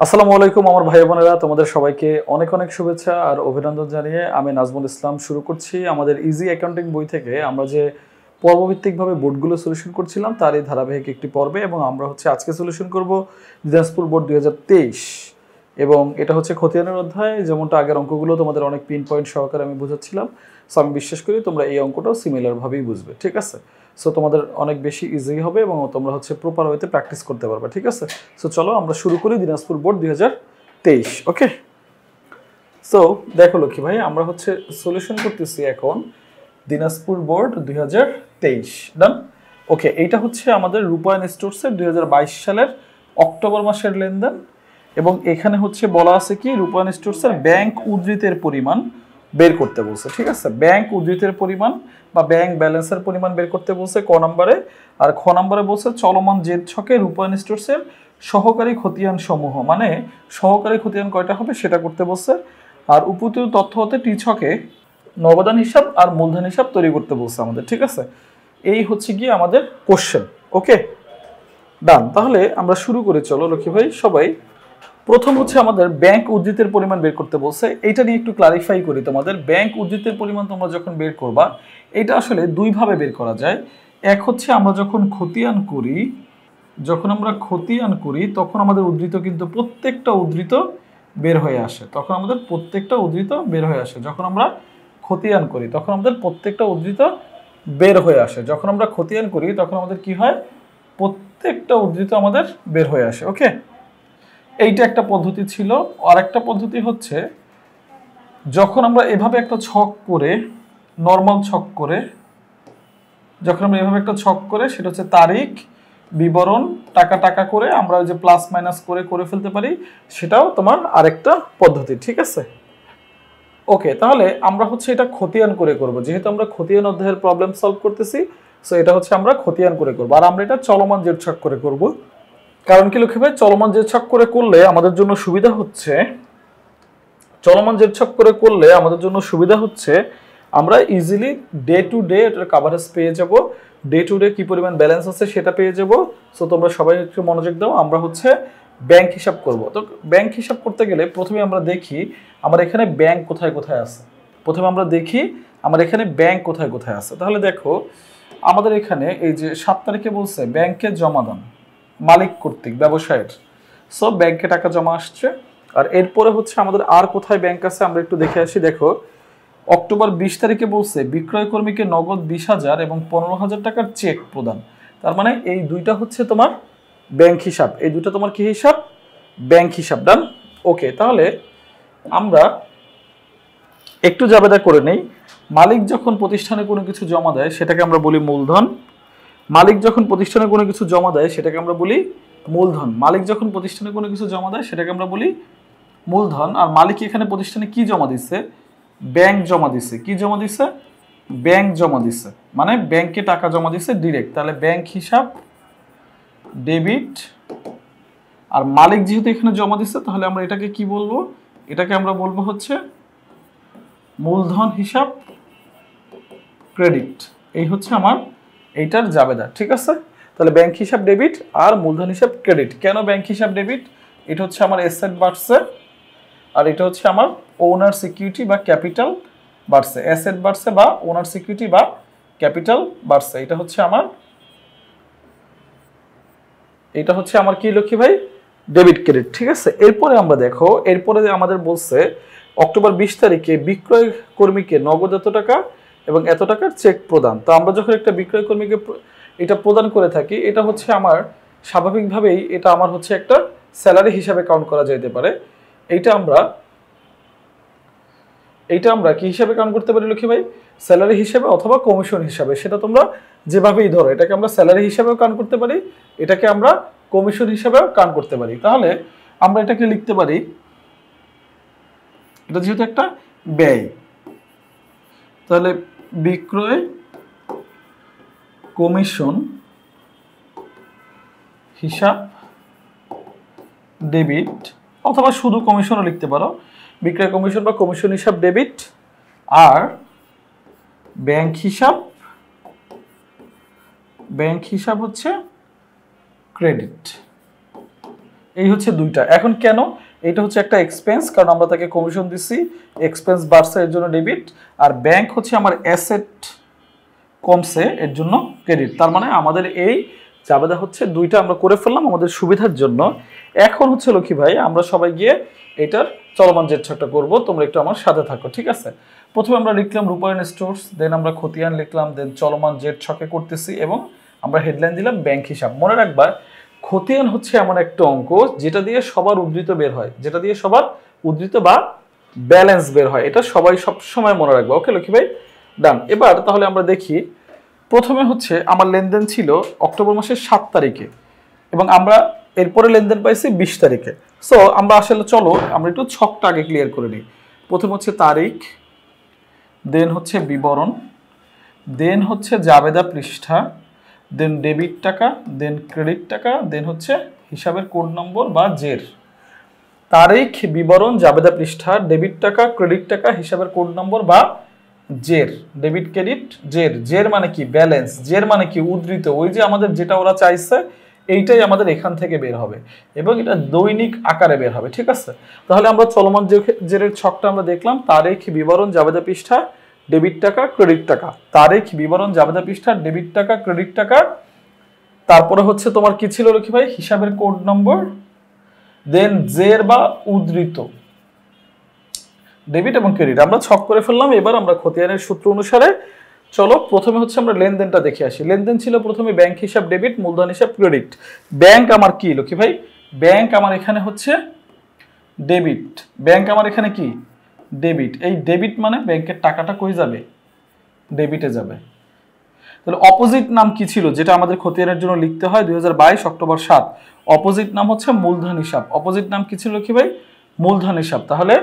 আসসালামু আলাইকুম আমার ভাই বোনেরা, তোমাদের সবাইকে অনেক অনেক শুভেচ্ছা আর অভিনন্দন জানিয়ে আমি নাজমুল ইসলাম শুরু করছি আমাদের ইজি অ্যাকাউন্টিং বই থেকে। আমরা যে পর্বভিত্তিকভাবে বোর্ডগুলো সলিউশন করছিলাম তার এই ধারাবাহিক একটি পর্বে, এবং আমরা আজকে সলিউশন করব দিনাজপুর বোর্ড 2023, এবং এটা হচ্ছে খতিয়ানের অধ্যায়। যেমনটা আগের অঙ্কগুলো তোমাদের অনেক পিন পয়েন্ট সহকারে আমি বুঝাচ্ছিলাম, সো আমি বিশ্বাস করি তোমরা এই অঙ্কটাও সিমিলারভাবেই বুঝবে, ঠিক আছে? সো তোমাদের অনেক বেশি ইজি হবে এবং তোমরা প্রপার ওয়েতে প্র্যাকটিস করতে পারবে, ঠিক আছে? সো চলো আমরা শুরু করি দিনাজপুর বোর্ড 2023। ওকে, সো দেখো লক্ষ্মী ভাই, আমরা সলিউশন করতেছি এখন দিনাজপুর বোর্ড 2023। ডান। ওকে, এইটা আমাদের রূপায়ণ স্টোরসের 2022 সালের অক্টোবর মাসের লেনদেন, এবং এখানে বলা আছে কি রূপায়ণ স্টোরসের ব্যাংক উদ্ধৃতের পরিমাণ বের করতে বলছে, ঠিক আছে? ব্যাংক উদ্ধৃতের পরিমাণ বা ব্যাংক ব্যালেন্সের পরিমাণ বের করতে বলছে ক নম্বরে, আর খ নম্বরে বলছে চলমান জেদ ছকে রূপায়ণ স্টোরসের সহকারী খতিয়ান সমূহ, মানে সহকারী খতিয়ান কয়টা হবে সেটা করতে বলছে। আর উপযুক্ত তথ্য হতে টি ছকে নগদান হিসাব আর মূলধন হিসাব তৈরি করতে বলছে আমাদের, ঠিক আছে? এই গিয়ে আমাদের কোশ্চেন। ওকে, ডান। তাহলে আমরা শুরু করি, চলো লক্ষ্মী ভাই সবাই। প্রথম আমাদের ব্যাংক উদ্ধৃতের পরিমাণ বের করতে বলছে। এইটা নিয়ে একটু ক্লারিফাই করি তোমাদের। ব্যাংক উদ্ধৃতের পরিমাণ তোমরা যখন বের করবা, এটা আসলে দুইভাবে বের করা যায়। এক আমরা যখন খতিয়ান করি তখন আমাদের উদ্ধৃত কিন্তু প্রত্যেকটা উদ্ধৃত বের হয়ে আসে। যখন আমরা খতিয়ান করি তখন আমাদের প্রত্যেকটা উদ্ধৃত বের হয়ে আসে। যখন আমরা খতিয়ান করি তখন আমাদের কি হয়? প্রত্যেকটা উদ্ধৃত আমাদের বের হয়ে আসে। ওকে, এইটা একটা পদ্ধতি ছিল। আর একটা পদ্ধতি যখন আমরা এভাবে একটা ছক করে, নর্মাল ছক করে, যখন আমরা এভাবে একটা ছক করে, সেটা তারিখ বিবরণ টাকা টাকা করে আমরা ওই যে প্লাস মাইনাস করে ফেলতে পারি, সেটাও তোমার আরেকটা পদ্ধতি, ঠিক আছে? ওকে, তাহলে আমরা এটা খতিয়ান করে করব। যেহেতু আমরা খতিয়ান অধ্যায়ের প্রবলেম সলভ করতেছি, সো এটা আমরা খতিয়ান করে করব। আর আমরা এটা চলমান জেড ছক করে করব। কারণ কি লক্ষ্মী ভাই, চলমান জেড ছক করে করলে আমাদের জন্য সুবিধা আমরা ইজিলি ডে টু ডে এটার কভারেজ পেয়ে যাব। ডে টু ডে কি পরিমাণ ব্যালেন্স আছে সেটা পেয়ে যাব। সো তোমরা সবাই একটু মনোযোগ দাও। আমরা ব্যাংক হিসাব করব। তো ব্যাংক হিসাব করতে গেলে প্রথমে আমরা দেখি আমার এখানে ব্যাংক কোথায় কোথায় আছে। তাহলে দেখো, আমাদের এখানে এই যে 7 তারিখে বলছে ব্যাংকে জমা দান মালিক কর্তৃক ব্যবসায়ের। সো ব্যাংকে টাকা জমা আসছে। আর এরপরে আমাদের আর কোথায় ব্যাংক আছে আমরা একটু দেখে আসি। দেখো, অক্টোবর 20 তারিখে বলছে বিক্রয় কর্মীকে নগদ 20,000 এবং 15,000 টাকার চেক প্রদান। তার মানে এই দুইটা তোমার ব্যাংক হিসাব। এই দুটো তোমার কি হিসাব? ব্যাংক হিসাব। ডান। ওকে, তাহলে আমরা একটু জাবেদা করে নেই। মালিক যখন প্রতিষ্ঠানে কোনো কিছু জমা দেয় সেটাকে আমরা বলি মূলধন। মালিক যখন প্রতিষ্ঠানে কোনো কিছু জমা দেয় সেটাকে আমরা বলি মূলধন। আর মালিক এখানে প্রতিষ্ঠানে কি জমা দিচ্ছে? ব্যাংক জমা দিচ্ছে। কি জমা দিচ্ছে? ব্যাংক জমা দিচ্ছে, মানে ব্যাংকে টাকা জমা দিচ্ছে ডিরেক্ট। তাহলে ব্যাংক হিসাব ডেবিট। আর মালিক যেহেতু এখানে জমা দিচ্ছে, তাহলে আমরা এটাকে কি বলবো? এটাকে আমরা বলবো মূলধন হিসাব ক্রেডিট। এই আমার এইটার জাবেদা, ঠিক আছে? তাহলে ব্যাংক হিসাব ডেবিট আর মূলধন হিসাব ক্রেডিট। কেন ব্যাংক হিসাব ডেবিট? এটা আমার অ্যাসেট বাড়ছে, আর এটা আমার ওনার সিকিউরিটি বা ক্যাপিটাল বাড়ছে। অ্যাসেট বাড়ছে বা ওনার সিকিউরিটি বা ক্যাপিটাল বাড়ছে। এটা আমার কি লক্ষ্মী ভাই? ডেবিট ক্রেডিট, ঠিক আছে? এরপরে আমরা দেখো, এরপরে আমাদের বলছে অক্টোবর 20 তারিখে বিক্রয় কর্মীকে নগদ এত টাকা এবং এত টাকার চেক প্রদান। তো আমরা যখন একটা বিক্রয় কর্মীকে এটা প্রদান করে থাকি, এটা আমার স্বাভাবিকভাবেই এটা আমার একটা স্যালারি হিসাবে কাউন্ট করা যেতে পারে। এইটা আমরা কি হিসাবে কাউন্ট করতে পারি লক্ষ্মী ভাই? স্যালারি হিসাবে অথবা কমিশন হিসাবে, সেটা তোমরা যেভাবেই ধরো। এটাকে আমরা স্যালারি হিসাবেও কাউন্ট করতে পারি, এটাকে আমরা কমিশন হিসাবেও কাউন্ট করতে পারি। তাহলে আমরা এটাকে লিখতে পারি, এটা যেহেতু একটা ব্যয়, তাহলে বিক্রয় কমিশন হিসাব ডেবিট, অথবা শুধু কমিশনও লিখতে পারো। বিক্রয় কমিশন বা কমিশন হিসাব ডেবিট, আর ব্যাংক হিসাব ক্রেডিট। এই হচ্ছে দুইটা। এখন কেন এটা হচ্ছে একটা এক্সপেন্স, কারণ আমরা তাকে কমিশন দিচ্ছি, এক্সপেন্স বাড়ছে এর জন্য ডেবিট, আর ব্যাংক হচ্ছে আমার অ্যাসেট কমছে এর জন্য ক্রেডিট। তার মানে আমাদের এই জাবেদা হচ্ছে দুইটা আমরা করে ফেললাম আমাদের সুবিধার জন্য। এখন হচ্ছে লক্ষ্মী ভাই আমরা সবাই গিয়ে এটার চলমান জেড ছকটা করবো, তোমরা একটু আমার সাথে থাকো, ঠিক আছে? প্রথমে আমরা লিখলাম রূপায়ণ স্টোর্স, দেন আমরা খতিয়ান লিখলাম, দেন চলমান জেড ছকে করতেছি এবং আমরা হেডলাইন দিলাম ব্যাংক হিসাব। মনে রাখবা খতিয়ান হচ্ছে এমন একটা অঙ্ক যেটা দিয়ে সবার উদ্ধৃত বের হয়, যেটা দিয়ে সবার উদ্ধৃত বা ব্যালেন্স বের হয়, এটা সবাই সব সময় মনে রাখবা। ওকে লক্ষ্মী ভাই, ডান। এবার তাহলে আমরা দেখি, প্রথমে হচ্ছে আমার লেনদেন ছিল অক্টোবর মাসের 7 তারিখে এবং আমরা এরপরে লেনদেন পাইছি 20 তারিখে। সো আমরা আসলে চলো আমরা একটু ছকটা আগে ক্লিয়ার করে নিই। প্রথম হচ্ছে তারিখ, দেন হচ্ছে বিবরণ, দেন হচ্ছে জাবেদা পৃষ্ঠা, দেন ডেবিট টাকা, দেন ক্রেডিট টাকা, দেন হচ্ছে হিসাবের কোড নম্বর বা জের। তারিখ, বিবরণ, জাবেদা পৃষ্ঠা, ডেবিট টাকা, ক্রেডিট টাকা, হিসাবের কোড নম্বর বা জের। ডেবিট ক্রেডিট জের। জের মানে কি? ব্যালেন্স। জের মানে কি? উদ্ধৃত। ওই যে আমাদের যেটা ওরা চাইছে এইটাই আমাদের এখান থেকে বের হবে এবং এটা দৈনিক আকারে বের হবে, ঠিক আছে? তাহলে আমরা চলমান জেরের ছকটা আমরা দেখলাম, তারিখ, বিবরণ, জাবেদা পৃষ্ঠা, ডেবিট টাকা, ক্রেডিট টাকা। তারিখ, বিবরণ, জাবেদা পৃষ্ঠা, ডেবিট টাকা, ক্রেডিট টাকা, তারপরে হচ্ছে তোমার কি ছিল লক্ষ্মী ভাই? হিসাবের কোড নম্বর, দেন জের বা উদ্ধৃত, ডেবিট এবং ক্রেডিট। আমরা ছক করে ফেললাম। এবার আমরা খতিয়ানের সূত্র অনুসারে চলো প্রথমে হচ্ছে আমরা লেনদেনটা দেখে আসি। লেনদেন ছিল প্রথমে ব্যাংক হিসাব ডেবিট, মূলধন হিসাব ক্রেডিট। ব্যাংক আমার কি লক্ষ্মী ভাই? ব্যাংক আমার এখানে হচ্ছে ডেবিট। ব্যাংক আমার এখানে কি? ডেবিট। এই ডেবিট মানে ব্যাংকের টাকাটা কই যাবে? ডেবিটে যাবে। তাহলে অপোজিট নাম কি ছিল যেটা আমাদের খতিয়ানের জন্য লিখতে হয় 2022 অক্টোবর 7? অপোজিট নাম হচ্ছে মূলধন হিসাব। অপোজিট নাম কি ছিল লক্ষ্মী ভাই? মূলধন হিসাব। তাহলে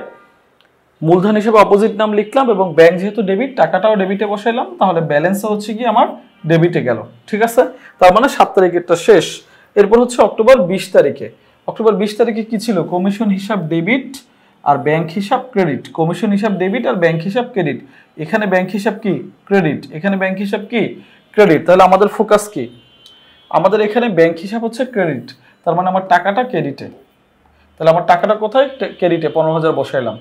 মূলধন হিসেবে অপোজিট নাম লিখলাম এবং ব্যাংক যেহেতু ডেবিট, টাকাটাও ডেবিটে বসাইলাম, তাহলে ব্যালেন্সও হচ্ছে কি আমার ডেবিটে গেল, ঠিক আছে? তার মানে 7 তারিখেরটা শেষ। এরপর হচ্ছে অক্টোবর 20 তারিখে। অক্টোবর 20 তারিখে কি ছিল? কমিশন হিসাব ডেবিট আর ব্যাংক হিসাব ক্রেডিট। কমিশন হিসাব ডেবিট আর ব্যাংক হিসাব ক্রেডিট। এখানে ব্যাংক হিসাব কি? ক্রেডিট। এখানে ব্যাংক হিসাব কি? ক্রেডিট। তাহলে আমাদের ফোকাস কি? আমাদের এখানে ব্যাংক হিসাব হচ্ছে ক্রেডিট, তার মানে আমার টাকাটা ক্রেডিটে। তাহলে আমার টাকাটা কোথায়? ক্রেডিটে 15,000 বসাইলাম।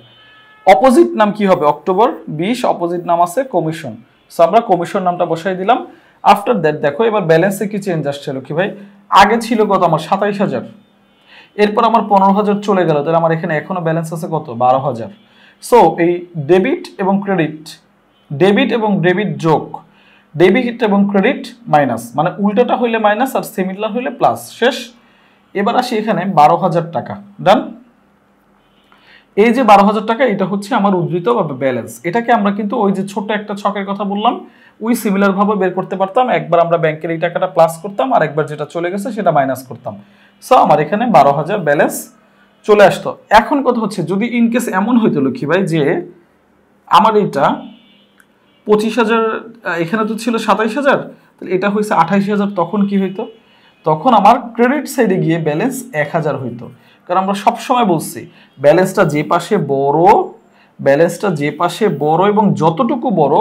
অপোজিট নাম কি হবে? অক্টোবর 20 অপোজিট নাম আছে কমিশন, সো আমরা কমিশন নামটা বসাই দিলাম। আফটার দ্যাট দেখো এবার ব্যালেন্সে কি চেঞ্জ আসছে কি ভাই? আগে ছিল কত? আমার 27,000, এরপর আমার 15,000 চলে গেল, তাহলে আমার এখানে এখনো ব্যালেন্স আছে কত? 12,000। সো এই ডেবিট এবং ক্রেডিট, ডেবিট এবং ডেবিট যোগ, ডেবিট এবং ক্রেডিট মাইনাস, মানে উল্টোটা হইলে মাইনাস আর সিমিলার হইলে প্লাস। শেষ। এবার আসি এখানে 12,000 টাকা। ডান। এই যে 12,000 টাকা এটা হচ্ছে আমার উদ্ধৃত বা ব্যালেন্স। এটাকে আমরা কিন্তু ওই যে ছোট একটা ছকের কথা বললাম ওই সিমিলার ভাবে বের করতে পারতাম। একবার আমরা ব্যাংকের এই টাকাটা প্লাস করতাম আর একবার যেটা চলে গেছে সেটা মাইনাস করতাম। সো আমার এখানে 12,000 ব্যালেন্স চলে আসতো। এখন কথা হচ্ছে যদি ইনকেস এমন হইতো লক্ষ্মী ভাই যে আমার এটা 25,000, এখানে তো ছিল 27,000, তাহলে এটা হয়েছে 28,000, তখন কি হইতো? তখন আমার ক্রেডিট সাইডে গিয়ে ব্যালেন্স 1,000 হইতো। কারণ আমরা সবসময় বলছি ব্যালেন্সটা যে পাশে বড়, ব্যালেন্সটা যে পাশে বড় এবং যতটুকু বড়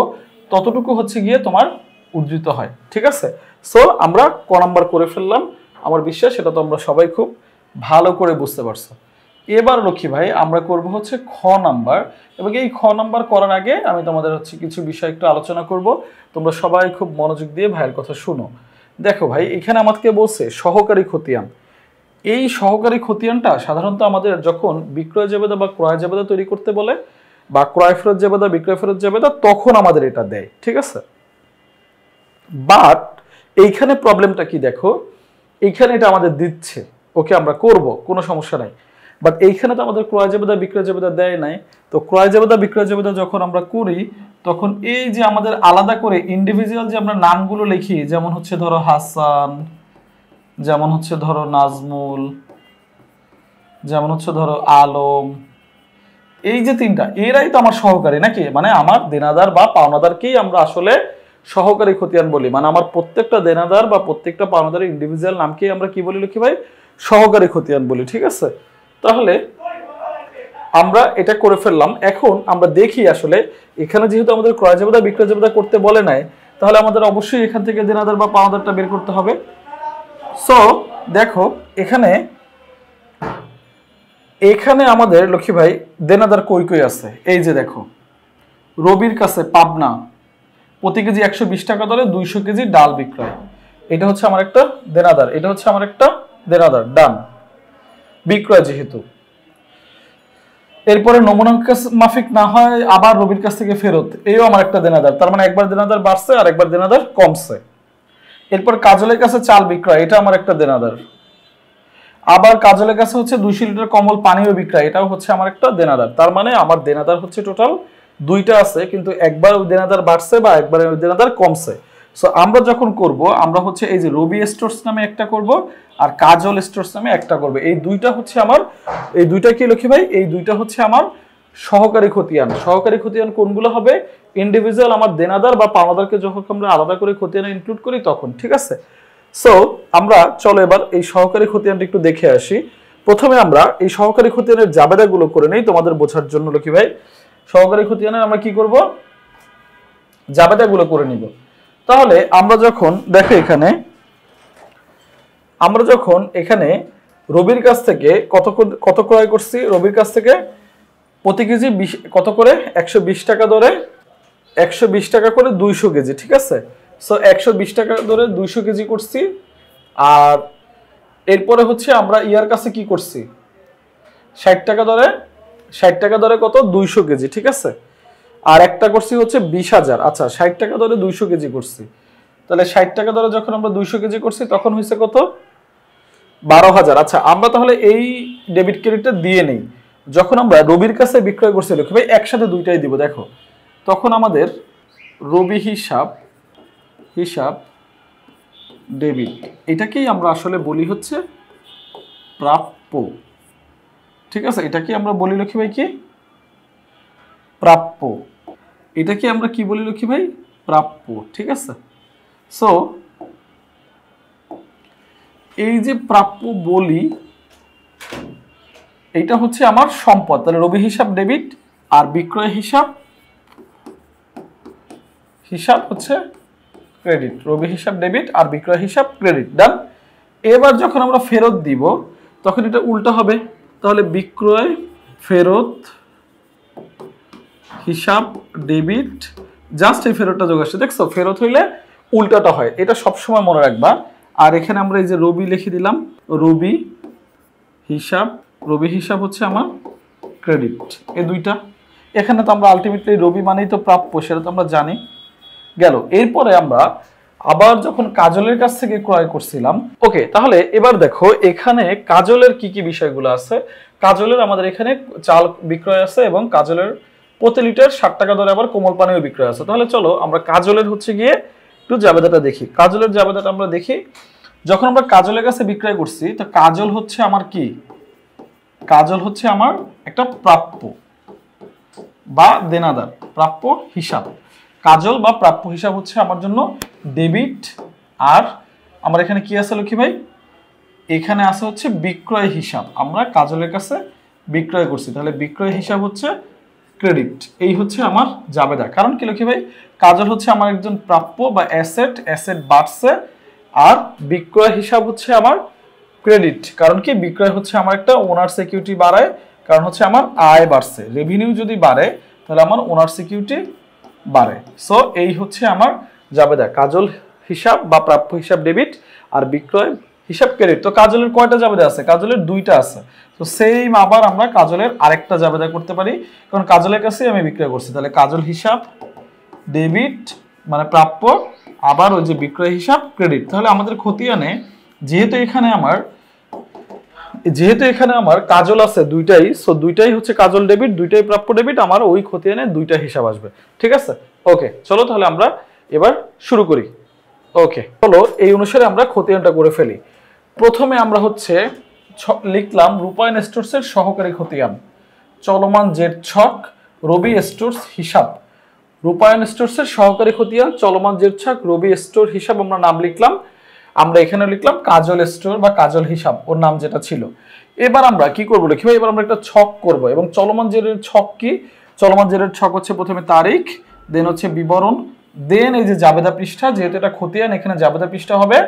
ততটুকু হচ্ছে গিয়ে তোমার উদ্ধৃত হয়, ঠিক আছে? সো আমরা ক নাম্বার করে ফেললাম, আমার বিশ্বাস সেটা তো আমরা সবাই খুব ভালো করে বুঝতে পারছো। এবার লক্ষ্মী ভাই আমরা করব হচ্ছে খ নাম্বার, এবং এই খ নাম্বার করার আগে আমি তোমাদের হচ্ছে কিছু বিষয় একটু আলোচনা করব। তোমরা সবাই খুব মনোযোগ দিয়ে ভাইয়ের কথা শুনো। দেখো ভাই এখানে আমাকে বলছে সহকারী খতিয়ান। এই সহকারী খতিয়ানটা সাধারণত আমাদের যখন বিক্রয় জাবেদা বা ক্রয় জাবেদা তৈরি করতে বলে বা ক্রয় ফেরত জাবেদা বিক্রয় ফেরত জাবেদা তখন আমাদের এটা দেয়, ঠিক আছে? বাট এইখানে প্রবলেমটা কি দেখো, এইখানে এটা আমাদের দিচ্ছে, ওকে আমরা করব, কোনো সমস্যা নাই। বাট এইখানে তো আমাদের ক্রয় জাবেদা বিক্রয় জাবেদা দেয় নাই। তো ক্রয় জাবেদা বিক্রয় জাবেদা যখন আমরা করি তখন এই যে আমাদের আলাদা করে ইন্ডিভিজুয়াল যে আমরা নামগুলো লিখি, যেমন হচ্ছে ধরো হাসান, যেমন হচ্ছে ধরো নাজমুল, যেমন হচ্ছে ধরো আলম, এই যে তিনটা এরাই তো আমার সহকারী নাকি? মানে আমার দেনাদার বা পাওনাদারকেই আমরা আসলে সহকারী খতিয়ান বলি। মানে আমার প্রত্যেকটা দেনাদার বা প্রত্যেকটা পাওনাদারের ইন্ডিভিজুয়াল নামকেই আমরা কি বলি লিখি ভাই? সহকারী খতিয়ান বলি, ঠিক আছে? তাহলে আমরা এটা করে ফেললাম। এখন আমরা দেখি আসলে এখানে যেহেতু আমাদের ক্রয় জাবেদা বিক্রয় জাবেদা করতে বলে নাই, তাহলে আমাদের অবশ্যই এখান থেকে দেনাদার বা পাওনাদারটা বের করতে হবে। সো দেখো এখানে এখানে আমাদের লক্ষ্মী ভাই দেনাদার কই কই আছে, এই যে দেখো রবির কাছে পাবনা প্রতি কেজি 120 টাকা দরে 200 কেজি ডাল বিক্রয়, এটা হচ্ছে আমার একটা দেনাদার, এটা হচ্ছে আমার একটা দেনাদার ডান বিক্রয় যেহেতু। এরপরে নমুনা মাফিক না হয় আবার রবির কাছ থেকে ফেরত, এইও আমার একটা দেনাদার, তার মানে একবার দেনাদার বাড়ছে আর একবার দেনাদার কমছে। এরপর কাজলের কাছে চাল বিক্রয়, এটা আমার একটা দেনাদার। আবার কাজলের কাছে হচ্ছে 200 লিটার কমল পানীয় বিক্রয়, এটাও হচ্ছে আমার একটা দেনাদার। তার মানে আমার দেনাদার হচ্ছে টোটাল দুইটা আছে, কিন্তু একবার ওই দেনাদার বাড়ছে বা একবার ওই দেনাদার কমছে। সো আমরা যখন করব আমরা হচ্ছে এই যে রবি স্টোরস নামে একটা করব আর কাজল স্টোরস নামে একটা করব, এই দুইটা হচ্ছে আমার, এই দুইটা কি লক্ষ্মী ভাই, এই দুইটা হচ্ছে আমার সহকারী খতিয়ান। সহকারী খতিয়ান কোনগুলো হবে, ইন্ডিভিজুয়াল আমার দেনাদার বা পাওনাদারকে যখন আমরা আলাদা করে খতিয়ানে ইনক্লুড করি তখন, ঠিক আছে। সো আমরা চলো এবার এই সহকারী খতিয়ানটা একটু দেখে আসি। প্রথমে আমরা এই সহকারী খতিয়ানের জাবেদাগুলো করে নেই তোমাদের বোঝার জন্য লক্ষ্মী ভাই। সহকারী খতিয়ানের আমরা কি করব, জাবেদাগুলো করে নিব। তাহলে আমরা যখন দেখো এখানে আমরা যখন এখানে রবির কাছ থেকে কত ক্রয় করছি, রবির কাছ থেকে প্রতি কেজি কত করে 120 টাকা দরে, 120 টাকা করে 200 কেজি, ঠিক আছে। সো 120 টাকা দরে 200 কেজি করছি। আর এরপরে হচ্ছে আমরা ইয়ার কাছে কি করছি, 60 টাকা দরে, 60 টাকা দরে কত 200 কেজি, ঠিক আছে। আর একটা করছি হচ্ছে 20,000, আচ্ছা 60 টাকা দরে 200 কেজি করছি, তাহলে 60 টাকা দরে যখন আমরা 200 কেজি করছি তখন হয়েছে কত 12,000। আচ্ছা আমরা তাহলে এই ডেবিট ক্রেডিটটা দিয়ে নেই। যখন আমরা রবির কাছে বিক্রয় করছি লক্ষ্মী ভাই একসাথে দুইটাই দিব, দেখো তখন আমাদের রবি হিসাব ডেবিট, এটাকেই আমরা আসলে বলি হচ্ছে প্রাপ্য, ঠিক আছে। এটাকে আমরা বলি লক্ষ্মী ভাই কি প্রাপ্য, এটাকে আমরা কি বলি লক্ষ্মী ভাই প্রাপ্য, ঠিক আছে। সো এই যে প্রাপ্য বলি এইটা হচ্ছে আমার সম্পদ, তাহলে রবি হিসাব ডেবিট আর বিক্রয় হিসাব হচ্ছে ক্রেডিট, রবি হিসাব ডেবিট আর বিক্রয় হিসাব ক্রেডিট, ডান। এবার যখন আমরা ফেরত দিব তখন এটা উল্টা হবে, তাহলে বিক্রয় ফেরত হিসাব ডেবিট, জাস্ট এই ফেরতটা যোগ আসছে, দেখছো ফেরত হইলে উল্টাটা হয়, এটা সবসময় মনে রাখবা। আর এখানে আমরা এই যে রবি লিখে দিলাম, রবি হিসাব হচ্ছে আমার ক্রেডিট, এই দুইটা। এখানে তো আমরা আলটিমেটলি রবি মানেই তো প্রাপ্য, সেটা তো আমরা জানি গেল। এরপরে আমরা আবার যখন কাজলের কাছ থেকে ক্রয় করছিলাম, ওকে, তাহলে এবার দেখো এখানে কাজলের কি কি বিষয়গুলো আছে। কাজলের আমাদের এখানে চাল বিক্রয় আছে এবং কাজলের প্রতি লিটার 60 টাকা দরে আবার কোমল পানীয় বিক্রয় আছে। তাহলে চলো আমরা কাজলের হচ্ছে গিয়ে একটু জাবেদাটা দেখি। কাজলের জাবেদাটা আমরা দেখি, যখন আমরা কাজলের কাছে বিক্রয় করছি তো কাজল হচ্ছে আমার কি, কাজল হচ্ছে আমার একটা প্রাপ্য বা দেনাদার, প্রাপ্য হিসাব, কাজল বা প্রাপ্য হিসাব হচ্ছে আমার জন্য ডেবিট। আর আমার এখানে কি আছে লক্ষ্মী ভাই, এখানে আছে হচ্ছে বিক্রয় হিসাব, আমরা কাজলের কাছে বিক্রয় করছি, তাহলে বিক্রয় হিসাব হচ্ছে ক্রেডিট। এই হচ্ছে আমার জাবেদা। কারণ কি লক্ষ্মী ভাই, কাজল হচ্ছে আমার একজন প্রাপ্য বা অ্যাসেট বাড়ছে, আর বিক্রয় হিসাব হচ্ছে আমার ক্রেডিট। কারণ কি বিক্রয় হচ্ছে আমার একটা ওনার সিকিউরিটি বাড়ায়, কারণ হচ্ছে আমার আয় বাড়ছে, রেভিনিউ যদি বাড়ে তাহলে আমার ওনার সিকিউরিটি বাড়ে। সো এই হচ্ছে আমার জাবেদা, কাজল হিসাব বা প্রাপ্য হিসাব ডেবিট আর বিক্রয় হিসাব ক্রেডিট। তো কাজলের কয়টা জাবেদা আছে, কাজলের দুইটা আছে। তো সেম আবার আমরা কাজলের আরেকটা জাবেদা করতে পারি, কারণ কাজলের কাছেই আমি বিক্রয় করছি, তাহলে কাজল হিসাব ডেবিট মানে প্রাপ্য, আবার ওই যে বিক্রয় হিসাব ক্রেডিট। তাহলে আমাদের খতিয়ানে যেহেতু এখানে আমার কাজল আছে দুইটাই, সো দুইটাই হচ্ছে কাজল ডেবিট, দুইটাই প্রাপ্য ডেবিট, আমার ওই খতিয়ানে দুইটা হিসাব আসবে, ঠিক আছে। ওকে চলো তাহলে আমরা এবার শুরু করি। ওকে চলো এই অনুসারে আমরা খতিয়ানটা করে ফেলি। প্রথমে আমরা হচ্ছে লিখলাম রূপায়ণ স্টোরসের সহকারী খতিয়ান, চলমান জেড ছক রবি স্টোরস হিসাব। রূপায়ণ স্টোরসের সহকারী খতিয়ান চলমান জেড ছক রবি স্টোর হিসাব আমরা নাম লিখলাম। আমরা এখানে লিখলাম কাজল স্টোর বা কাজল হিসাব, ওর নাম যেটা ছিল। এবার আমরা কি করবো লিখি ভাই, এবার আমরা একটা ছক করব এবং চলমান জেরের ছক কি, চলমান জেরের ছক হচ্ছে প্রথমে তারিখ, দেন হচ্ছে বিবরণ, দেন এই যে জাবেদা পৃষ্ঠা, যেহেতু এটা খতিয়ান এখানে জাবেদা পৃষ্ঠা হবে।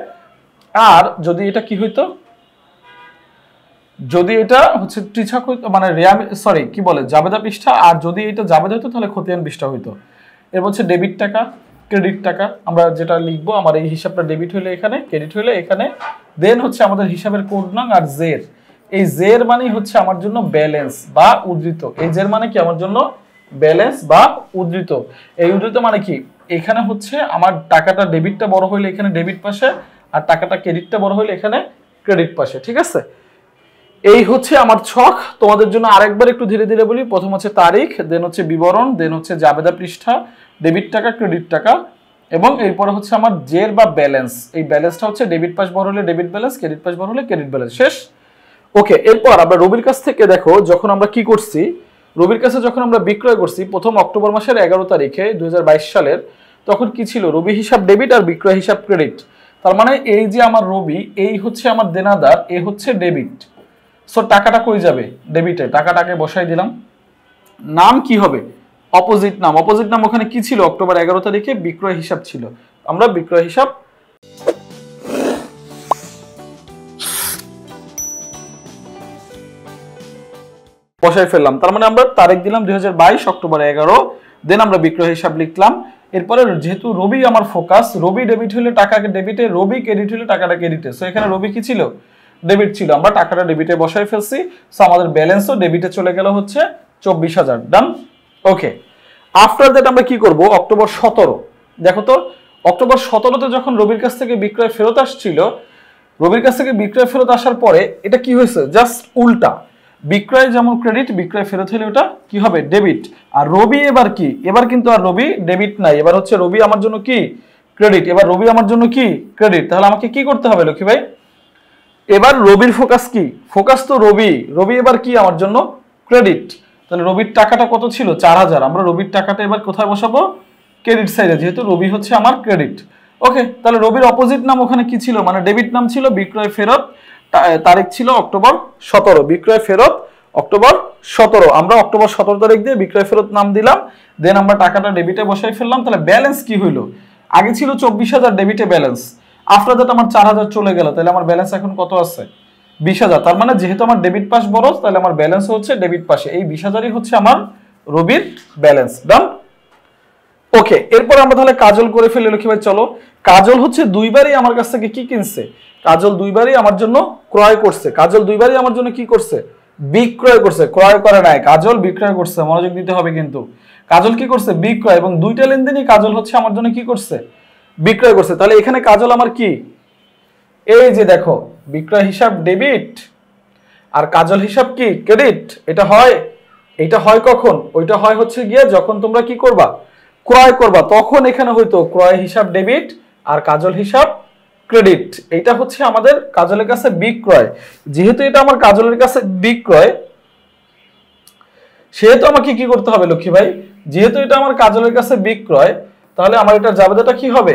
আর যদি এটা কি হইতো, যদি এটা হচ্ছে ত্রিছক হইতো মানে সরি কি বলে জাবেদা পৃষ্ঠা, আর যদি এটা জাবেদা হইতো তাহলে খতিয়ান পৃষ্ঠা হইতো। এর হচ্ছে ডেবিট টাকা ক্রেডিট টাকা আমরা যেটা লিখবো, আমার এই হিসাবটা ডেবিট হইলে এখানে, ক্রেডিট হইলে এখানে। দেন হচ্ছে আমাদের হিসাবের কোড নং আর জের, এই জের মানে হচ্ছে আমার জন্য ব্যালেন্স বা উদ্ধৃত। এই জের মানে কি আমার জন্য ব্যালেন্স বা উদ্ধৃত। এই উদ্ধৃত মানে কি, এখানে হচ্ছে আমার টাকাটা ডেবিটটা বড় হইলে এখানে ডেবিট পাশে, আর টাকাটা ক্রেডিটটা বড় হইলে এখানে ক্রেডিট পাশে, ঠিক আছে। এই হচ্ছে আমার ছক। তোমাদের জন্য আরেকবার একটু ধীরে ধীরে বলি। প্রথম হচ্ছে তারিখ, দেন হচ্ছে বিবরণ, দেন হচ্ছে জাবেদা পৃষ্ঠা, ডেবিট টাকা ক্রেডিট টাকা, এবং এরপরে হচ্ছে আমার জের বা ব্যালেন্স। এই ব্যালেন্সটা হচ্ছে ডেবিট পাশ বড় হলে ডেবিট ব্যালেন্স, ক্রেডিট পাশ বড় হলে ক্রেডিট ব্যালেন্স। শেষ। ওকে, এরপর আমরা রবির কাছ থেকে দেখো যখন আমরা কি করছি, রবির কাছে যখন আমরা বিক্রয় করছি প্রথম অক্টোবর মাসের 11 তারিখে 2022 সালের, তখন কি ছিল, রবি হিসাব ডেবিট আর বিক্রয় হিসাব ক্রেডিট। তার মানে এই যে আমার রবি, এই হচ্ছে আমার দেনাদার, এ হচ্ছে ডেবিট। সো টাকাটা কই যাবে, ডেবিটে, টাকাটাকে বসাই দিলাম। নাম কি হবে, অপোজিট নাম। অপোজিট নাম ওখানে কি ছিল, অক্টোবর 11 তারিখে বিক্রয় হিসাব ছিল, আমরা বিক্রয় হিসাব বসাই ফেললাম। তার মানে আমরা তারিখ দিলাম 2022 অক্টোবর 11, দেন আমরা বিক্রয় হিসাব লিখলাম। এরপরে যেহেতু রবি আমার ফোকাস, রবি ডেবিট হলে টাকাকে ডেবিটে, রবি ক্রেডিট হলে টাকাটা ক্রেডিটে। সো এখানে রবি কি ছিল, ডেবিট ছিল, আমরা টাকাটা ডেবিটে বসাই ফেলছি। সো আমাদের ব্যালেন্সও ডেবিটে চলে গেল হচ্ছে 24,000। ডান। ওকে, আফটার দ্যাট আমরা কি করব, অক্টোবর 17, দেখো তো অক্টোবর 17তে যখন রবির কাছ থেকে বিক্রয় ফেরত আসছিল, রবির কাছ থেকে বিক্রয় ফেরত আসার পরে এটা কি হয়েছে, জাস্ট উল্টা। বিক্রয় যেমন ক্রেডিট, বিক্রয় ফেরত হলে ওটা কি হবে, ডেবিট। আর রবি এবার কি, এবার কিন্তু আর রবি ডেবিট নাই, এবার হচ্ছে রবি আমার জন্য কি, ক্রেডিট। এবার রবি আমার জন্য কি, ক্রেডিট। তাহলে আমাকে কি করতে হবে লক্ষ্মী ভাই, এবার রবির ফোকাস কি, ফোকাস তো রবি, রবি এবার কি আমার জন্য ক্রেডিট। তাহলে রবির টাকাটা কত ছিল, 4,000। আমরা রবির টাকাটা এবার কোথায় বসাবো, ক্রেডিট সাইডে, যেহেতু রবি হচ্ছে আমার ক্রেডিট। ওকে, তাহলে রবির অপোজিট নাম ওখানে কি ছিল, মানে ডেবিট নাম ছিল বিক্রয় ফেরত, তারিখ ছিল অক্টোবর 17, বিক্রয় ফেরত অক্টোবর 17। আমরা অক্টোবর 17 তারিখ দিয়ে বিক্রয় ফেরত নাম দিলাম, দেন আমরা টাকাটা ডেবিটে বসাই ফেললাম। তাহলে ব্যালেন্স কি হইলো, আগে ছিল 24,000 ডেবিটে ব্যালেন্স, আফটার দ্যাট আমার 4,000 চলে গেল, তাহলে আমার ব্যালেন্স এখন কত আছে, 20,000। তার মানে যেহেতু আমার ডেবিট পাস বড়, তাহলে আমার ব্যালেন্স হচ্ছে ডেবিট পাশে, এই 20,000ই হচ্ছে আমার রবির ব্যালেন্স। ডান। ওকে, এরপর আমরা তাহলে কাজল করে ফেলে লক্ষ্মী ভাই। চলো, কাজল হচ্ছে দুইবারই আমার কাছ থেকে কি কিনছে, কাজল দুইবারই আমার জন্য ক্রয় করছে, কাজল দুইবারই আমার জন্য কি করছে, বিক্রয় করছে, ক্রয় করে নাই, কাজল বিক্রয় করছে। মনোযোগ দিতে হবে কিন্তু, কাজল কি করছে, বিক্রয়, এবং দুইটা লেনদেনই কাজল হচ্ছে আমার জন্য কি করছে, বিক্রয় করছে। তাহলে এখানে কাজল আমার কি, এই যে দেখো বিক্রয় হিসাব ডেবিট আর কাজল হিসাব কি ক্রেডিট। এটা হয়, এটা হয় কখন, ওইটা হয় হচ্ছে গিয়ে যখন তোমরা কি করবা, ক্রয় করবা, তখন এখানে হয়তো ক্রয় হিসাব ডেবিট আর কাজল হিসাব ক্রেডিট। এটা হচ্ছে আমাদের কাজলের কাছে বিক্রয়। যেহেতু এটা আমার কাজলের কাছে বিক্রয়, সেহেতু আমাকে কি করতে হবে লক্ষ্মী ভাই, যেহেতু এটা আমার কাজলের কাছে বিক্রয়, তাহলে আমার এটার জাবেদাটা কি হবে,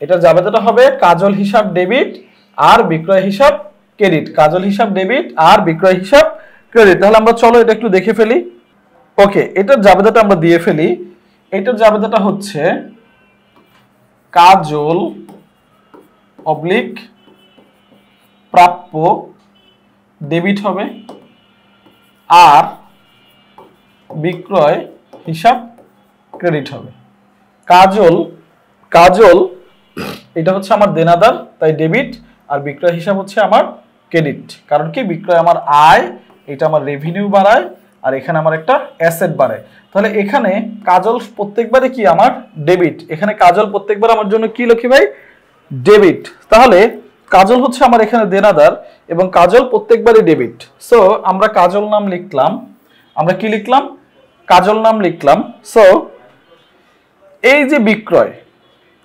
এটার জাবেদাটা হবে কাজল হিসাব ডেবিট আর বিক্রয় হিসাব ক্রেডিট, কাজল হিসাব ডেবিট আর বিক্রয় হিসাব ক্রেডিট। তাহলে আমরা চলো এটা একটু দেখে ফেলি। ওকে, এটার জাবেদাটা আমরা দিয়ে ফেলি। এটার জাবেদাটা হচ্ছে কাজল অবলিক প্রাপ্য ডেবিট হবে আর বিক্রয় হিসাব ক্রেডিট হবে। কাজল, কাজল এটা হচ্ছে আমার দেনাদার, তাই ডেবিট, আর বিক্রয় হিসাব হচ্ছে আমার ক্রেডিট। কারণ কি, বিক্রয় আমার আয়, এটা আমার রেভিনিউ বাড়ায়, আর এখানে আমার একটা অ্যাসেট বাড়ায়। তাহলে এখানে কাজল প্রত্যেকবারে কি আমার ডেবিট, এখানে কাজল প্রত্যেকবার আমার জন্য কি লক্ষ্মী ভাই, ডেবিট। তাহলে কাজল হচ্ছে আমার এখানে দেনাদার এবং কাজল প্রত্যেকবারই ডেবিট। সো আমরা কাজল নাম লিখলাম, আমরা কি লিখলাম, কাজল নাম লিখলাম। সো এই যে বিক্রয়,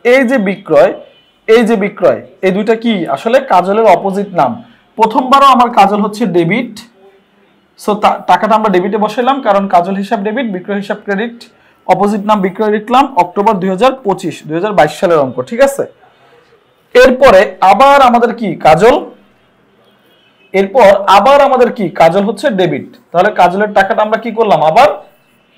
এই যে বিক্রয়, এই যে বিক্রয়, এই দুইটা কি আসলে কাজলের অপোজিট নাম। প্রথমবারও আমার কাজল হচ্ছে ডেবিট, সো টাকাটা আমরা ডেবিটে বসাইলাম, কারণ কাজল হিসাব ডেবিট, বিক্রয় হিসাব ক্রেডিট, অপোজিট নাম বিক্রয় লিখলাম, অক্টোবর 2022 সালের অঙ্ক, ঠিক আছে। এরপরে আবার আমাদের কি কাজল, এরপর আবার আমাদের কি কাজল হচ্ছে ডেবিট। তাহলে কাজলের টাকাটা আমরা কি করলাম, আবার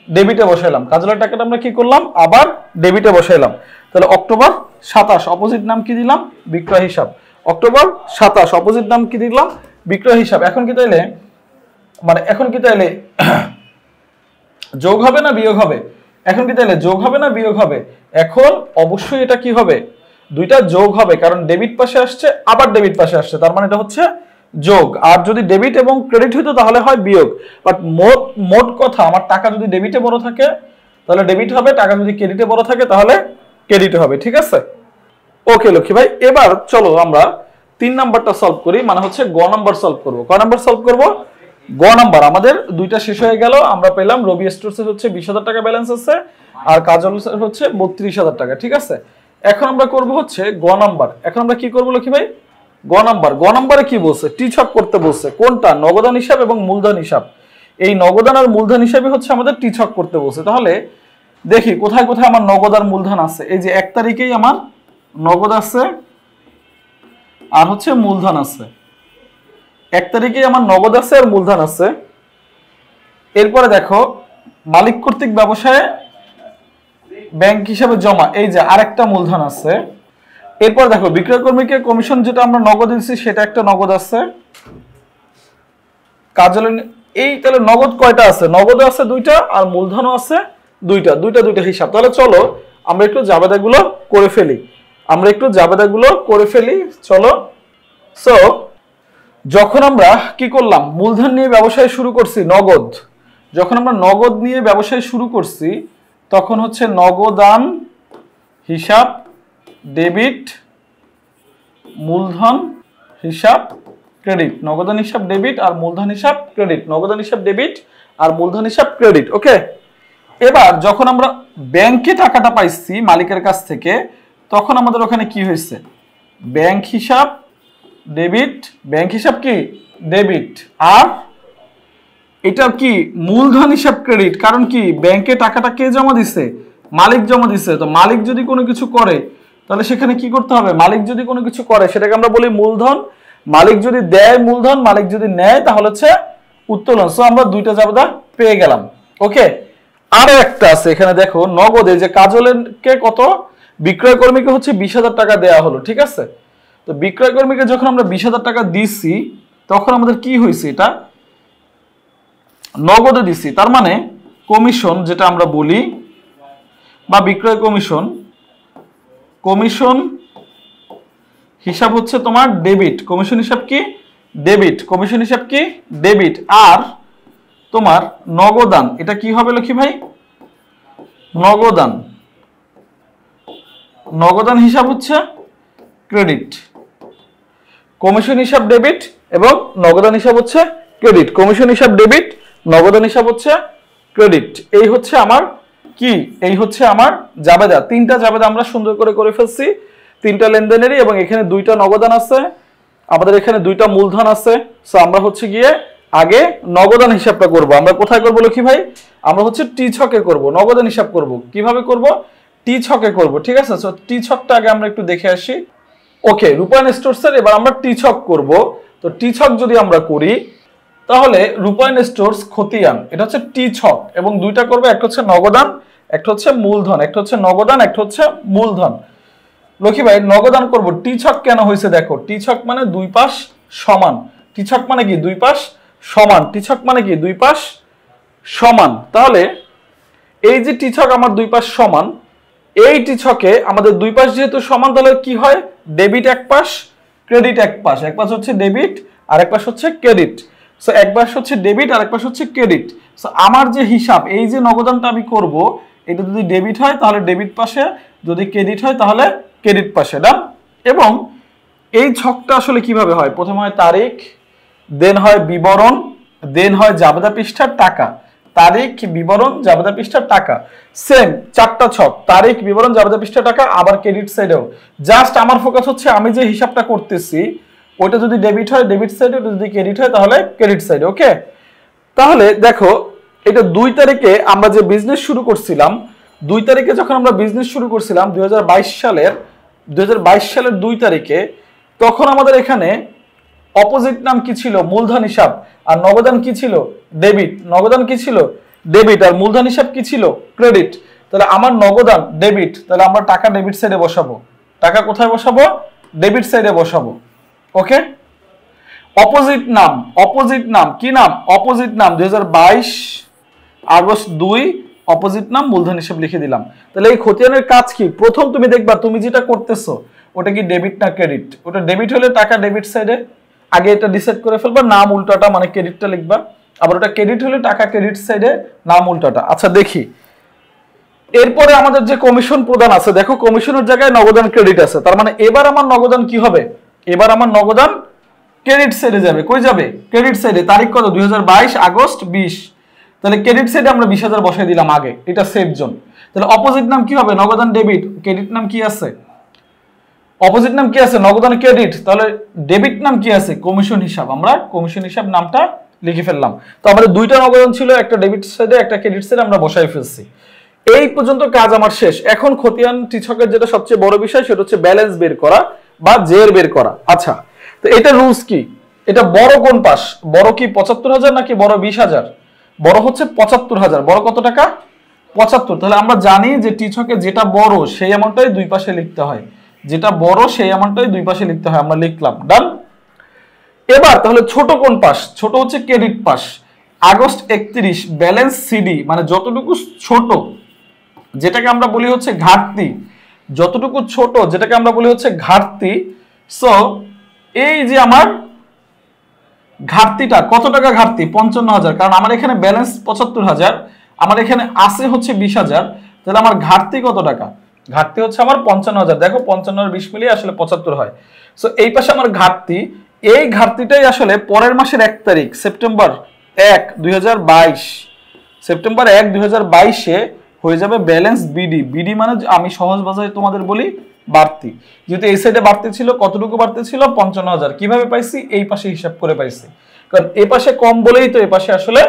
ডেবিটে বসাইলাম, কাজলের টাকাটা আমরা কি করলাম, আবার ডেবিটে বসাইলাম। তাহলে অক্টোবর 27, অপোজিট নাম কি দিলাম, বিক্রয় হিসাব, অক্টোবর 27, অপোজিট নাম কি দিলাম, বিক্রয় হিসাব। এখন কি তাইলে যোগ হবে না বিয়োগ হবে? এখন কি তাইলে যোগ হবে না বিয়োগ হবে? এখন অবশ্যই এটা কি হবে, দুইটা যোগ হবে, কারণ ডেবিট পাশে আসছে আবার ডেবিট পাশে আসছে, তার মানে এটা হচ্ছে যোগ। আর যদি ডেবিট এবং ক্রেডিট হইতো তাহলে হয় বিয়োগ। বাট মোট কথা, আমার টাকা যদি ডেবিটে বড় থাকে তাহলে ডেবিট হবে, টাকা যদি ক্রেডিটে বড় থাকে তাহলে ক্রেডিট হবে। ঠিক আছে, ওকে লক্ষ্মী ভাই। এবার চলো আমরা 3 নাম্বারটা সলভ করি, মানে হচ্ছে গ নাম্বার সলভ করব। ক নাম্বার সলভ করব? গ নাম্বার। আমাদের দুইটা শেষ হয়ে গেল, আমরা পেলাম রবি স্টোরসের হচ্ছে 20,000 টাকা ব্যালেন্স আছে আর কাজল হচ্ছে 32,000 টাকা। ঠিক আছে, এখন আমরা করব হচ্ছে গ নাম্বার। এখন আমরা কি করব লক্ষ্মী ভাই? গ নাম্বার। গ নাম্বারে কি বলছে? টি ছক করতে বলছে। কোনটা? নগদান হিসাব এবং মূলধন হিসাব। এই নগদান আর মূলধন হিসাবে হচ্ছে আমাদের টি ছক করতে বলছে। তাহলে দেখি কোথায় কোথায় আমার নগদ আর মূলধন আছে। এই যে 1 তারিখেই আমার নগদ আছে আর হচ্ছে মূলধন আছে। 1 তারিখেই আমার নগদ আছে আর মূলধন আছে। এরপরে দেখো মালিক কর্তৃক ব্যবসায় ব্যাংক হিসাবে জমা, এই যে আরেকটা মূলধন আছে। এরপর দেখো বিক্রয় কর্মীকে কমিশন যেটা আমরা নগদ দিচ্ছি সেটা একটা নগদ আছে। কার্যালয়, এই তাহলে নগদ কয়টা আছে? নগদ আছে 2টা আর মূলধনও আছে 2টা হিসাব। তাহলে চলো আমরা একটু জাবেদাগুলো করে ফেলি। চলো। সো যখন আমরা কি করলাম, মূলধন নিয়ে ব্যবসায় শুরু করছি, নগদ। যখন আমরা নগদ নিয়ে ব্যবসায় শুরু করছি তখন হচ্ছে নগদান হিসাব ডেবিট, মূলধন হিসাব ক্রেডিট। নগদান হিসাব ডেবিট আর মূলধন হিসাব ক্রেডিট। নগদান হিসাব ডেবিট আর মূলধন হিসাব ক্রেডিট। ওকে, এবার যখন আমরা ব্যাংকে টাকাটা পাইছি মালিকের কাছ থেকে তখন আমাদের ওখানে কি হয়েছে? ব্যাংক হিসাব ডেবিট, ব্যাংক হিসাব কি ডেবিট, আর এটা কি মূলধন হিসাব ক্রেডিট। কারণ কি ব্যাংকে টাকাটা কে জমা দিছে? মালিক জমা দিছে। তো মালিক যদি কোনো কিছু করে তাহলে সেখানে কি করতে হবে? মালিক যদি কোনো কিছু করে সেটাকে আমরা বলি মূলধন। মালিক যদি দেয় মূলধন, মালিক যদি নেয় তাহলে হচ্ছে উত্তোলন। সো আমরা 2টা জাবেদা পেয়ে গেলাম। ওকে, আরো একটা আছে এখানে দেখো, নগদে যে কাজলকে কত, বিক্রয় কর্মীকে হচ্ছে 20,000 টাকা দেয়া হলো। ঠিক আছে, তো বিক্রয় কর্মীকে যখন আমরা 20,000 টাকা দিছি তখন আমাদের কি হয়েছে? এটা নগদে দিছি, তার মানে কমিশন যেটা আমরা বলি বা বিক্রয় কমিশন হিসাব হচ্ছে তোমার ডেবিট। কমিশন হিসাব কি ডেবিট। কমিশন হিসাব কি ডেবিট। আর তোমার নগদান, এটা কি হবে লক্ষ্মী ভাই? নগদান হিসাব হচ্ছে ক্রেডিট। কমিশন হিসাব ডেবিট এবং নগদান হিসাব হচ্ছে ক্রেডিট। কমিশন হিসাব ডেবিট, নগদান হিসাব হচ্ছে ক্রেডিট। এই হচ্ছে আমার কি, এই হচ্ছে আমার জাবেদা। 3টা জাবেদা আমরা সুন্দর করে ফেলছি, 3টা লেনদেনেরই, এবং এখানে 2টা নগদান আছে, আমাদের এখানে 2টা মূলধন আছে। সো আমরা হচ্ছে গিয়ে আগে নগদান হিসাবটা করব। আমরা কোথায় করব লক্ষ্মী ভাই? আমরা হচ্ছে টি ছকে করব, নগদান হিসাব করব। কিভাবে করব? টি ছকে করব। ঠিক আছে, সো টি ছকটা আগে আমরা একটু দেখে আসি। ওকে, রূপায়ণ স্টোরসের এবার আমরা টি ছক করব। তো টি ছক যদি আমরা করি তাহলে রূপায়ণ স্টোরস খতিয়ান, এটা হচ্ছে টি ছক, এবং 2টা করবে, একটা হচ্ছে নগদান, একটা হচ্ছে মূলধন। একটা হচ্ছে নগদান, একটা হচ্ছে মূলধন। লক্ষ্মী ভাই নগদান করব। টি ছক কেন হয়েছে দেখো, টি ছক মানে 2 পাশ সমান। টি ছক মানে কি 2 পাশ সমান। টি ছক মানে কি 2 পাশ সমান। তাহলে এই যে টি ছক আমার 2 পাশ সমান, এই টি ছকে আমাদের 2 পাশ যেহেতু সমান তাহলে কি হয়? ডেবিট এক পাশ, ক্রেডিট এক পাশ। এক পাশ হচ্ছে ডেবিট আর এক পাশ হচ্ছে ক্রেডিট। সো এক পাশ হচ্ছে ডেবিট আর এক পাশ হচ্ছে ক্রেডিট। সো আমার যে হিসাব, এই যে নগদানটা আমি করব, এটা যদি ডেবিট হয় তাহলে ডেবিট পাশে, যদি ক্রেডিট হয় তাহলে ক্রেডিট পাশে। ডান। এবং এই ছকটা আসলে কিভাবে হয়? প্রথমে হয় তারিখ, দেন হয় বিবরণ, দেন হয় জাবেদা পৃষ্ঠার টাকা। তারিখ, বিবরণ, জাবেদা পৃষ্ঠার টাকা। সেম 4টা ছক, তারিখ, বিবরণ, জাবেদা পৃষ্ঠার টাকা, আবার ক্রেডিট সাইডেও। জাস্ট আমার ফোকাস হচ্ছে আমি যে হিসাবটা করতেছি ওইটা যদি ডেবিট হয় ডেবিট সাইডে, ওটা যদি ক্রেডিট হয় তাহলে ক্রেডিট সাইডে। ওকে, তাহলে দেখো এটা 2 তারিখে আমরা যে বিজনেস শুরু করছিলাম, 2 তারিখে যখন আমরা বিজনেস শুরু করছিলাম 2022 সালের 2 তারিখে, তখন আমাদের এখানে অপোজিট নাম কি ছিল? মূলধন হিসাব। আর নগদান কি ছিল? ডেবিট। নগদান কি ছিল? ডেবিট। আর মূলধন হিসাব কি ছিল? ক্রেডিট। তাহলে আমার নগদান ডেবিট, তাহলে আমরা টাকা ডেবিট সাইডে বসাবো। টাকা কোথায় বসাবো? ডেবিট সাইডে বসাবো। ওকে, অপোজিট নাম কি নাম? অপোজিট নাম 2022 আগস্ট 2 অপোজিট নাম মূলধন হিসেব লিখে দিলাম। তাহলে এই খতিয়ানের কাজ কি? প্রথম তুমি দেখবা তুমি যেটা করতেছো ওটা কি ডেবিট না ক্রেডিট। ওটা ডেবিট হলে টাকা ডেবিট সাইডে আগে এটা ডিসাইড করে ফেলবা, নাম উল্টাটা মানে ক্রেডিটটা লিখবা। আবার ওটা ক্রেডিট হলে টাকা ক্রেডিট সাইডে, নাম উল্টাটা। আচ্ছা দেখি এরপরে আমাদের যে কমিশন প্রদান আছে, দেখো কমিশনের জায়গায় নগদান ক্রেডিট আছে, তার মানে এবার আমার নগদান কি হবে? এবার আমার নগদান ক্রেডিট সাইডে যাবে। কই যাবে? ক্রেডিট সাইডে। তারিখ কত? 2022 আগস্ট 20। তাহলে ক্রেডিট সাইডে আমরা 20,000 বসাই দিলাম আগে, এটা সেফ জোন। তাহলে অপোজিট নাম কি হবে? নগদান ডেবিট। ক্রেডিট নাম কি আছে? অপোজিট নাম কি আছে? নগদান ক্রেডিট। তাহলে ডেবিট নাম কি আছে? কমিশন হিসাব। আমরা কমিশন হিসাব নামটা লিখে ফেললাম। তো আমাদের দুইটা নগদান ছিল, একটা ডেবিট সাইডে একটা ক্রেডিট সাইডে, আমরা বসাই ফেলছি। এই পর্যন্ত কাজ আমার শেষ। এখন খতিয়ান টিচকের যেটা সবচেয়ে বড় বিষয় সেটা হচ্ছে ব্যালেন্স বের করা বা জের বের করা। আচ্ছা তো এটা রুলস কি? এটা বড় কোন পাশ? বড় কি 75,000 নাকি বড় 20,000? বড় হচ্ছে 75,000। বড় কত টাকা? 75। তাহলে আমরা জানি যে টিচকে যেটা বড় সেই অ্যামাউন্টটাই দুই পাশে লিখতে হয়, যেটা বড় সেই অ্যামাউন্টটাই দুই পাশে লিখতে হয়। আমরা লিখলাম, ডান। এবার তাহলে ছোট কোন পাশ? ছোট হচ্ছে ক্রেডিট পাশ। আগস্ট 31 ব্যালেন্স সিডি, মানে যতটুকু ছোট যেটাকে আমরা বলি হচ্ছে ঘাটতি, যতটুকু ছোট যেটাকে আমরা বলি হচ্ছে ঘাটতি। সো এই যে আমার ঘাটতিটা, কত টাকা ঘাটতি? 55,000। কারণ আমার এখানে ব্যালেন্স 75,000, আমার এখানে আছে হচ্ছে 20,000। তাহলে আমার ঘাটতি কত টাকা? ঘাটতি হচ্ছে আমার 55,000। দেখো 55 আর 20 মিলিয়ে আসলে 75 হয়। সো এই পাশে আমার ঘাটতি, এই ঘাটতিটাই আসলে পরের মাসের 1 তারিখ সেপ্টেম্বর 1, 2022, সেপ্টেম্বর 1, 2022-এ হয়ে যাবে ব্যালেন্স বিডি। বিডি মানে আমি সহজ ভাষায় তোমাদের বলি বাড়তি। যেহেতু এই সাইডে বাড়তি ছিল, কতটুকু বাড়তি ছিল? 55,000। কিভাবে পাইছি? এই পাশে হিসাব করে পাইছি, কারণ এই পাশে কম বলেই তো এই পাশে আসলে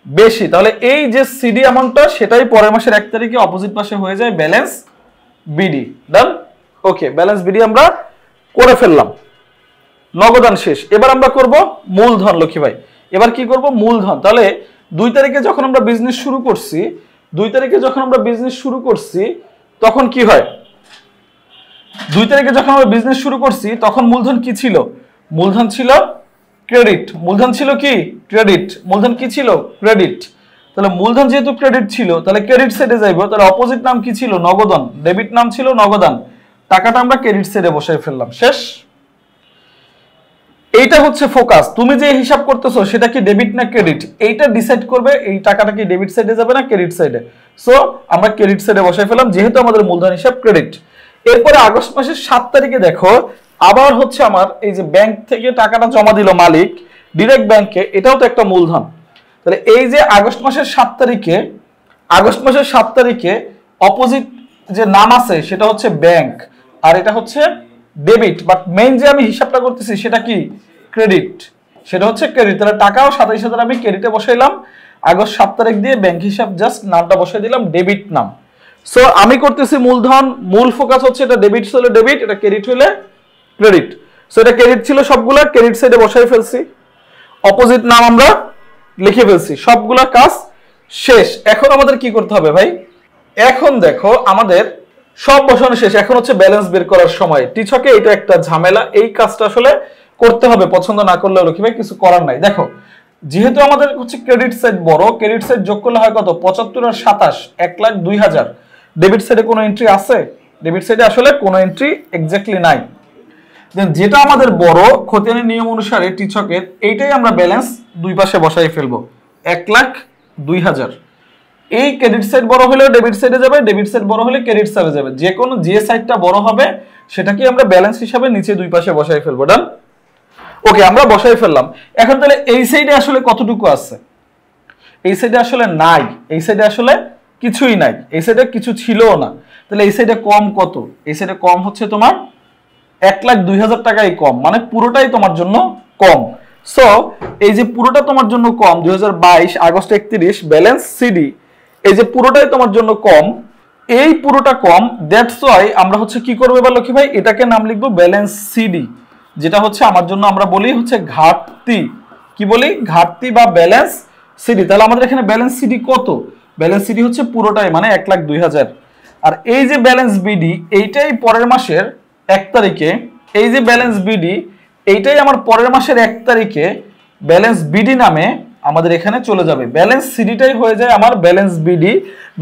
বেশি। তাহলে এই যে সিডি অ্যামাউন্টটা সেটাই পরের মাসের 1 তারিখে অপোজিট পাশে হয়ে যায় ব্যালেন্স বিডি। ডান, ওকে। ব্যালেন্স বিডি আমরা করে ফেললাম, নগদান শেষ। এবার আমরা করব মূলধন। লক্ষ্মী ভাই এবার কি করব? মূলধন। তাহলে 2 তারিখে যখন আমরা বিজনেস শুরু করছি, 2 তারিখে যখন আমরা বিজনেস শুরু করছি তখন কি হয়? 2 তারিখে যখন আমরা বিজনেস শুরু করছি তখন মূলধন কি ছিল? মূলধন ছিল ক্রেডিট। মূলধন ছিল কি? ক্রেডিট। মূলধন কি ছিল? ক্রেডিট। তাহলে মূলধন যেহেতু ক্রেডিট ছিল তাহলে ক্রেডিট সাইডে যাইবো। তাহলে অপোজিট নাম কি ছিল? নগদান। ডেবিট নাম ছিল নগদান। টাকাটা আমরা ক্রেডিট সাইডে বসাই ফেললাম, শেষ। এইটা হচ্ছে ফোকাস। তুমি যে হিসাব করতেছো সেটা কি ডেবিট না ক্রেডিট, এইটা ডিসাইড করবে এই টাকাটা কি ডেবিট সাইডে যাবে না ক্রেডিট সাইডে। সো আমরা ক্রেডিট সাইডে বসাই ফেলাম যেহেতু আমাদের মূলধন হিসাব ক্রেডিট। এরপরে আগস্ট মাসের 7 তারিখে দেখো আবার হচ্ছে আমার এই যে ব্যাংক থেকে টাকাটা জমা দিল মালিক ডিরেক্ট ব্যাংকে, এটাও তো একটা মূলধন। তাহলে এই যে আগস্ট মাসের 7 তারিখে, আগস্ট মাসের 7 তারিখে অপোজিট যে নাম আছে সেটা হচ্ছে ব্যাংক আর এটা হচ্ছে ডেবিট, বাট মেইন যে আমি হিসাবটা করতেছি সেটা কি? ক্রেডিট। সেটা হচ্ছে ক্রেডিট। তাহলে টাকাও 27,000 আমি ক্রেডিটে বসাইলাম, আগস্ট 7 তারিখ দিয়ে ব্যাংক হিসাব জাস্ট নামটা বসাই দিলাম ডেবিট নাম। সো আমি করতেছি মূলধন, মূল ফোকাস হচ্ছে এটা ডেবিট হলে ডেবিট, এটা ক্রেডিট হলে ক্রেডিট। সো এটা ক্রেডিট ছিল সবগুলা, ক্রেডিট সাইডে বসাই ফেলছি, অপোজিট নাম আমরা লিখে ফেলছি, সবগুলা কাজ শেষ। এখন আমাদের কি করতে হবে ভাই? এখন দেখো আমাদের সব বসানো শেষ, এখন হচ্ছে ব্যালেন্স বের করার সময়। টিচকে এটা একটা ঝামেলা, এই কাজটা আসলে করতে হবে, পছন্দ না করলেও লক্ষ্মী ভাই কিছু করার নাই। দেখো যেহেতু আমাদের হচ্ছে ক্রেডিট সাইড বড়, ক্রেডিট সাইড যোগ করলে হয় কত? 75 আর 27, 1,02,000। ডেবিট সাইডে কোনো এন্ট্রি আছে? ডেবিট সাইডে আসলে কোনো এন্ট্রি এক্স্যাক্টলি নাই। যেটা আমাদের বড় খতিয়ানের নিয়ম অনুসারে টিচকের, এইটাই আমরা ব্যালেন্স দুই পাশে বসাই ফেলবো, 1,02,000। এই ক্রেডিট সাইড বড় হলে ডেবিট সাইডে যাবে, ডেবিট সাইড বড় হলে ক্রেডিট সাইডে যাবে, যে কোনো যে সাইডটা বড় হবে সেটাকে আমরা ব্যালেন্স হিসাবে নিচে দুই পাশে বসাই ফেলবো। ডান, ওকে আমরা বসাই ফেললাম। এখন তাহলে এই সাইডে আসলে কতটুকু আছে? এই সাইডে আসলে নাই, এই সাইডে আসলে কিছুই নাই, এই সাইডে কিছু ছিলও না। তাহলে এই সাইডে কম কত? এই সাইডে কম হচ্ছে তোমার 1,02,000 টাকাই কম, মানে পুরোটাই তোমার জন্য কম। সো এই যে পুরোটা তোমার জন্য কম 2022 আগস্ট 31 ব্যালেন্স সিডি, এই যে পুরোটাই তোমার জন্য কম, এই পুরোটা কম, দ্যাটস ওয়াই আমরা হচ্ছে কি করবো এবার লক্ষ্মী ভাই? এটাকে নাম লিখবো ব্যালেন্স সিডি, যেটা হচ্ছে আমার জন্য আমরা বলি হচ্ছে ঘাটতি। কি বলি? ঘাটতি বা ব্যালেন্স সিডি। তাহলে আমাদের এখানে ব্যালেন্স সিডি কত? ব্যালেন্স সিডি হচ্ছে পুরোটাই মানে 1,02,000। আর এই যে ব্যালেন্স বিডি এইটাই পরের মাসের 1 তারিখে, এই যে ব্যালেন্স বিডি এইটাই আমার পরের মাসের 1 তারিখে ব্যালেন্স বিডি নামে আমাদের এখানে চলে যাবে। ব্যালেন্স সিডিটাই হয়ে যায় আমার ব্যালেন্স বিডি।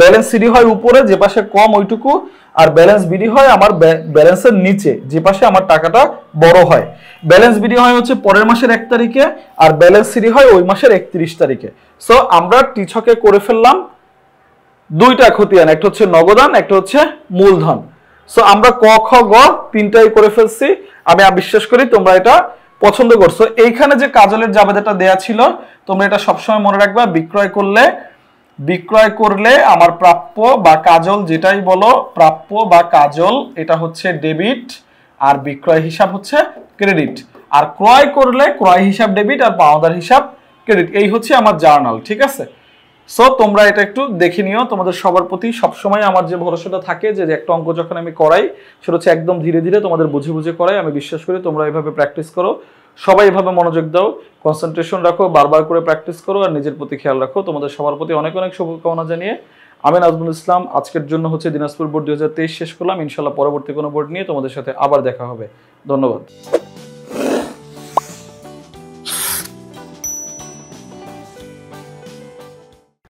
ব্যালেন্স সিডি হয় উপরে, যে পাশে কম ওইটুকু, আর ব্যালেন্স বিডি হয় আমার ব্যালেন্সের নিচে, যে পাশে আমার টাকাটা বড় হয়। ব্যালেন্স বিডি হয় হচ্ছে পরের মাসের 1 তারিখে, আর ব্যালেন্স সিডি হয় ওই মাসের 31 তারিখে। সো আমরা টিছকে করে ফেললাম দুইটা খতিয়ান, একটা হচ্ছে নগদান, একটা হচ্ছে মূলধন। সো আমরা ক খ গ তিনটাই করে ফেলছি। আমি বিশ্বাস করি তোমরা এটা পছন্দ করছো। এইখানে যে কাজলের জাবেদাটা দেয়া ছিল, তোমরা এটা সবসময় মনে রাখবা, বিক্রয় করলে আমার প্রাপ্য বা কাজল যেটাই বলো, প্রাপ্য বা কাজল এটা হচ্ছে ডেবিট, আর বিক্রয় হিসাব হচ্ছে ক্রেডিট। আর ক্রয় করলে ক্রয় হিসাব ডেবিট, আর পাওনাদার হিসাব ক্রেডিট। এই হচ্ছে আমার জার্নাল, ঠিক আছে? সো তোমরা এটা একটু দেখে নিও। তোমাদের সবার প্রতি সবসময় আমার যে ভরসাটা থাকে, যে একটা অঙ্ক যখন আমি করাই সেটা হচ্ছে একদম ধীরে ধীরে তোমাদের বুঝে বুঝে করাই। আমি বিশ্বাস করি তোমরা এইভাবে প্র্যাকটিস করো, সবাই এভাবে মনোযোগ দাও, কনসেন্ট্রেশন রাখো, বারবার করে প্র্যাকটিস করো, আর নিজের প্রতি খেয়াল রাখো। তোমাদের সবার প্রতি অনেক অনেক শুভকামনা জানিয়ে আমি নাজমুল ইসলাম আজকের জন্য হচ্ছে দিনাজপুর বোর্ড 2023 শেষ করলাম। ইনশাল্লাহ পরবর্তী কোনো বোর্ড নিয়ে তোমাদের সাথে আবার দেখা হবে। ধন্যবাদ।